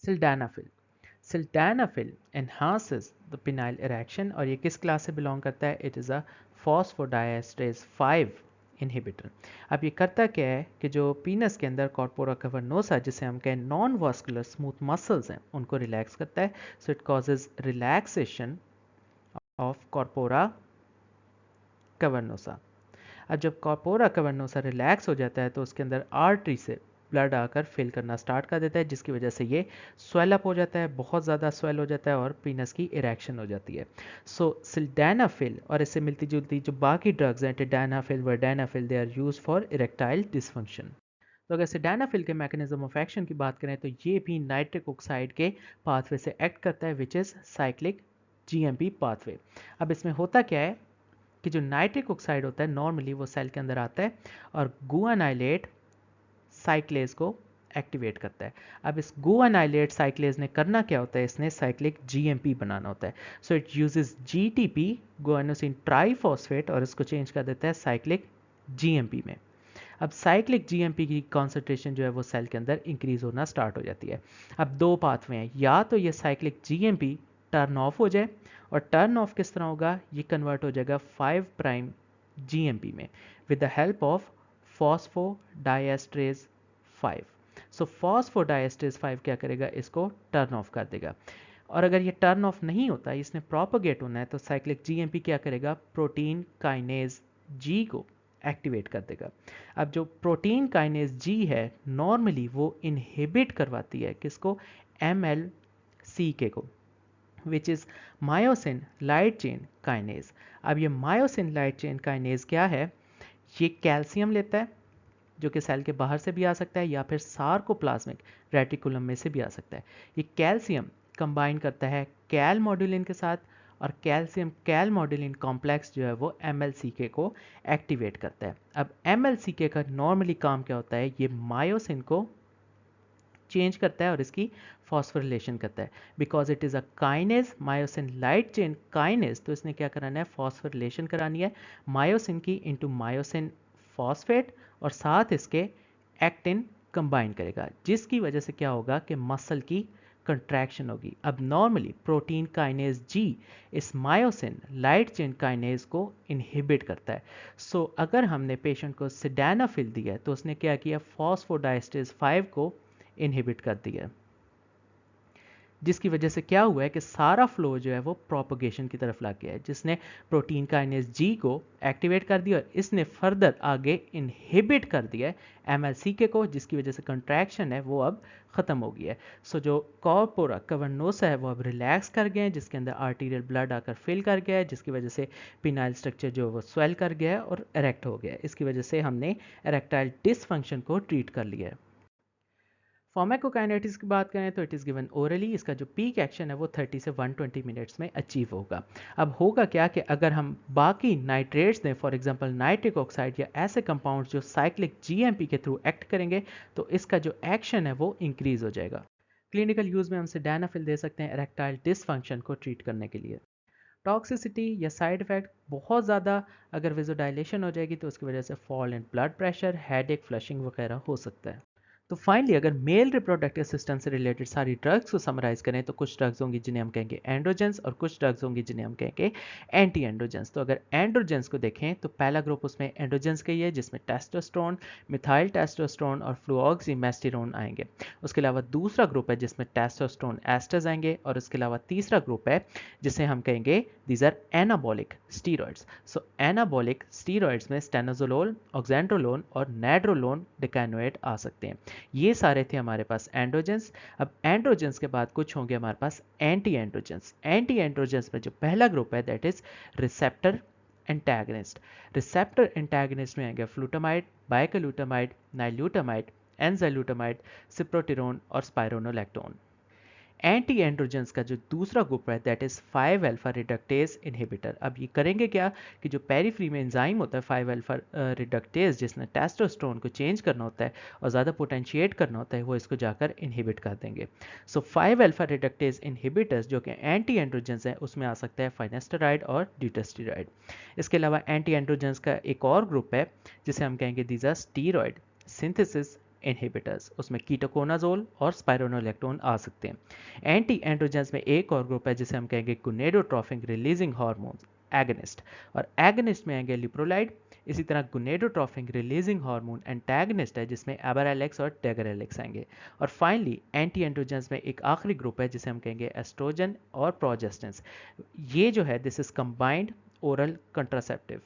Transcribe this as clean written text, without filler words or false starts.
Sildenafil. Sildenafil enhances the penile erection और ये किस क्लास से बिलोंग करता है? It is a phosphodiesterase 5 inhibitor. अब ये करता क्या है कि जो पीनस के अंदर कॉर्पोरा कैवर्नोसा जिसे हम कहें नॉन वास्कुलर स्मूथ मसल्स हैं उनको रिलैक्स करता है। So it causes relaxation of corpora cavernosa. अब जब कॉर्पोरा कैवर्नोसा रिलैक्स हो जाता है तो उसके अंदर आर्टरी से ब्लड आकर फिल करना स्टार्ट कर देता है, जिसकी वजह से ये स्वेल अप हो जाता है, बहुत ज़्यादा स्वेल हो जाता है और पीनस की इरेक्शन हो जाती है। सो सिल्डेनाफिल और इससे मिलती जुलती जो बाकी ड्रग्स हैं tadalafil vardenafil they are use for erectile dysfunction. तो अगर सिल्डेनाफिल के मैकेनिज्म ऑफ एक्शन की बात करें तो ये भी नाइट्रिक ऑक्साइड के पाथवे से एक्ट करता है which is cyclic GMP pathway. अब इसमें होता क्या है कि जो नाइट्रिक ऑक्साइड होता है नॉर्मली वो सेल के अंदर आता है और गुआनाइलेट साइक्लेज को एक्टिवेट करता है। अब इस गुआनाइलेट साइक्लेज ने करना क्या होता है? इसने साइक्लिक जीएमपी बनाना होता है। So it uses GTP guanosine triphosphate और इसको चेंज कर देता है साइक्लिक जीएमपी में। अब साइक्लिक जीएमपी की कॉन्सेंट्रेशन जो है वो सेल के अंदर इंक्रीज होना स्टार्ट हो जाती है। अब दो पाथवे हैं, या तो ये साइक्लिक जीएमपी टर्न ऑफ हो जाए और टर्न ऑफ किस तरह होगा? ये कन्वर्ट हो जाएगा 5 प्राइम जीएमपी में विद द हेल्प ऑफ फॉस्फोडाइएस्ट्रेज 5। सो फॉस्फोडाइएस्ट्रेज 5 क्या करेगा? इसको टर्न ऑफ कर देगा। और अगर ये टर्न ऑफ नहीं होता, इसने प्रोपोगेट होना है, तो साइक्लिक जीएमपी क्या करेगा? प्रोटीन काइनेज जी को एक्टिवेट कर देगा। अब जो प्रोटीन काइनेज जी है नॉर्मली वो इनहिबिट करवाती है किसको? MLCK को, which is myosin light chain kinase. अब ये मायोसिन लाइट चेन काइनेज क्या है? ये कैल्शियम लेता है जो कि सेल के बाहर से भी आ सकता है या फिर सार्कोप्लाज्मिक रेटिकुलम में से भी आ सकता है। ये कैल्शियम कंबाइन करता है कैल मॉड्यूलिन के साथ और कैल्शियम कैल मॉड्यूलिन कॉम्प्लेक्स जो है वो MLCK को एक्टिवेट करता है। अब MLCK का नॉर्मली काम क्या होता है? ये मायोसिन को चेंज करता है और इसकी फॉस्फोरिलेशन करता है। Because it is a kinase myosin light chain kinase, तो इसने क्या कराना है? फॉस्फोरिलेशन करानी है मायोसिन की इनटू मायोसिन फॉस्फेट और साथ इसके एक्टिन कंबाइन करेगा, जिसकी वजह से क्या होगा कि मसल की कंट्रैक्शन होगी। अब नॉर्मली प्रोटीन काइनेज जी इस मायोसिन लाइट चेन काइनेज को इनहिबिट करता है। सो अगर हमने पेशेंट को सिडेनाफिल दिया है तो उसने क्या किया? फॉस्फोडाइएस्ट्रेज 5 को इनहिबिट कर दिया, जिसकी वजह से क्या हुआ है कि सारा फ्लो जो है वो प्रोपोगेशन की तरफ लग गया है, जिसने प्रोटीन काइनेज जी को एक्टिवेट कर दिया और इसने फर्दर आगे इनहिबिट कर दिया है MLCK को, जिसकी वजह से कंट्रैक्शन है वो अब ख़त्म हो गई है। सो जो कॉर्पोरा कैवर्नोसा है वो अब रिलैक्स कर गए हैं, जिसके अंदर आर्टीरियल ब्लड आकर फिल कर गया है, जिसकी वजह से पिनाइल स्ट्रक्चर जो है वो स्वेल कर गया है और एरेक्ट हो गया है। इसकी वजह से हमने एरेक्टाइल डिसफंक्शन को ट्रीट कर लिया है। फार्माकोकाइनेटिक्स की बात करें तो इट इज़ गिवन ओरली। इसका जो पीक एक्शन है वो 30 से 120 मिनट्स में अचीव होगा। अब होगा क्या कि अगर हम बाकी नाइट्रेट्स दें, फॉर एग्जांपल नाइट्रिक ऑक्साइड या ऐसे कंपाउंड्स जो साइक्लिक जीएमपी के थ्रू एक्ट करेंगे, तो इसका जो एक्शन है वो इंक्रीज हो जाएगा। क्लिनिकल यूज़ में हम सिडेनाफिल दे सकते हैं इरेक्टाइल डिसफंक्शन को ट्रीट करने के लिए। टॉक्सिसिटी या साइड इफेक्ट बहुत ज़्यादा अगर विजोडाइलेशन हो जाएगी तो उसकी वजह से fall in blood pressure, headache, flushing वगैरह हो सकता है। तो फाइनली अगर मेल रिप्रोडक्टिव सिस्टम से रिलेटेड सारी ड्रग्स को समराइज करें तो कुछ ड्रग्स होंगी जिन्हें हम कहेंगे एंड्रोजेंस और कुछ ड्रग्स होंगी जिन्हें हम कहेंगे एंटी एंड्रोजेंस। तो अगर एंड्रोजेंस को देखें तो पहला ग्रुप उसमें एंड्रोजेंस का ही है, जिसमें टेस्टोस्टेरोन, मिथाइल टेस्टोस्टेरोन और फ्लूऑक्सीमेस्टेरोन आएंगे। उसके अलावा दूसरा ग्रुप है जिसमें टेस्टोस्टेरोन एस्टर्स आएंगे और उसके अलावा तीसरा ग्रुप है जिसे हम कहेंगे these are anabolic steroids. So anabolic steroids में स्टेनोजोलोल, ऑक्जेंड्रोलोन और नेड्रोलोन डिकैनोएट आ सकते हैं। ये सारे थे हमारे पास एंड्रोजेंस। अब एंड्रोजेंस के बाद कुछ होंगे हमारे पास एंटी एंड्रोजेंस। एंटी एंड्रोजेंस में जो पहला ग्रुप है that is receptor antagonist. Receptor antagonist में आएंगे फ्लूटामाइड, बाइकलूटामाइड, नाइल्यूटामाइड, एंजाइलूटामाइड, सिप्रोटिरोन और स्पाइरोनोलैक्टोन। एंटी एंड्रोजेंस का जो दूसरा ग्रुप है that is 5 alpha reductase inhibitor. अब ये करेंगे क्या कि जो पेरिफ्री में एंजाइम होता है 5 अल्फा रिडक्टेज, जिसने टेस्टोस्टेरोन को चेंज करना होता है और ज़्यादा पोटेंशिएट करना होता है, वो इसको जाकर इनहिबिट कर देंगे। सो 5 अल्फा रिडक्टेज इनहिबिटर्स जो कि एंटी एंड्रोजेंस है उसमें आ सकता है फाइनेस्टराइड और ड्यूटेस्टेराइड। इसके अलावा एंटी एंड्रोजेंस का एक और ग्रुप है जिसे हम कहेंगे these are steroid synthesis inhibitors, उसमें कीटोकोनाजोल और स्पाइरोनोलेक्टोन आ सकते हैं। एंटी एंड्रोजेंस में एक और ग्रुप है जिसे हम कहेंगे गुनेडोट्रोफिन रिलीजिंग हार्मोन्स एगनिस्ट, और एगनिस्ट में आएंगे लिप्रोलाइड। इसी तरह गुनेडोट्रोफिन रिलीजिंग हार्मोन एंटैगनिस्ट है जिसमें एबरालेक्स और टेगरेलेक्स आएंगे। और फाइनली एंटी एंड्रोजेंस में एक आखिरी ग्रुप है जिसे हम कहेंगे एस्ट्रोजन और प्रोजेस्टेंस। ये जो है this is combined oral contraceptive.